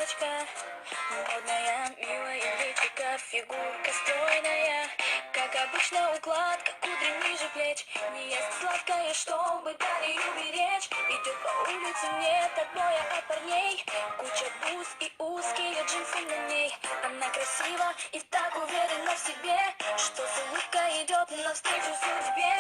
девочка, модная, милая личика, фигурка стройная. Как обычно укладка, кудри ниже плеч. Не ест сладкое, чтобы талию беречь. Идет по улице, нет отбоя от парней. Куча бус и узкие джинсы на ней. Она красива и так уверена в себе, что с улыбкой идет навстречу судьбе.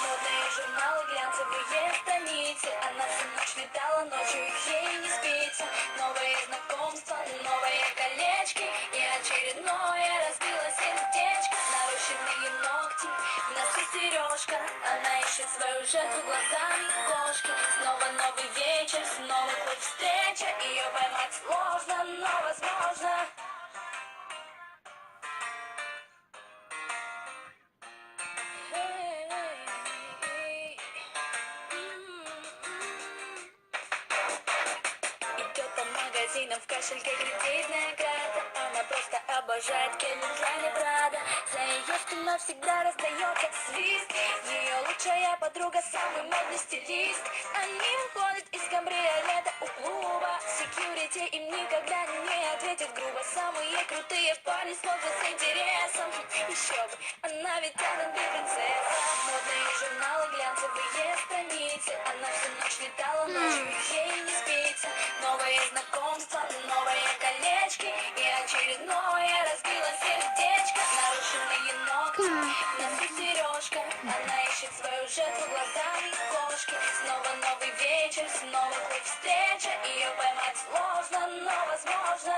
Модные журналы, глянцевые страницы. Она всю ночь летала, ночью ей не спится. Новые знакомства, новые колечки. И очередное разбило сердечко. Нарощенные ногти, в носу сережка. Она ищет свою жертву глазами кошки. Снова новый вечер, снова хоть встреча. Ее поймать сложно, но возможно. Идет по магазинам, в кошельке кредитная карта. Она просто обожает Кельвин Klein и Прада. За ее спиной всегда раздается свист. Ее лучшая подруга, самый модный стилист. Они уходят из кабриолета у клуба. Секьюрити им никогда не ответит грубо. Самые крутые парни смотрят с интересом. Еще бы, она ведь R&B принцесса. Модные журналы, глянцевые страницы. Она всю ночь летала, ночью ей не спится. Новые знакомства, новые колечки. И очередное разбило сердечко. Нарушенные ногти, в носу сережка. Она ищет свою жертву глазами кошки. Снова новый вечер, снова хоть встреча. Ее поймать сложно, но возможно.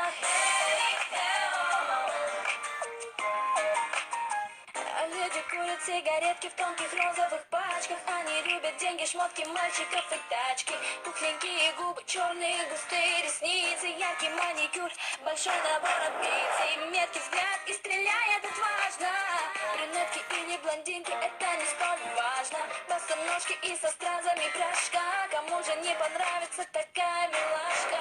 А люди курят сигаретки в тонких розовых пачках. Они любят деньги, шмотки, мальчиков и тачки. Пухленькие губы, черные густые ресницы. Яркий маникюр, большой набор амбиций. Меткий взгляд и стреляет отважно. Брюнетки или блондинки, это не столь важно. Босоножки и со стразами прыжка. Кому же не понравится такая милашка?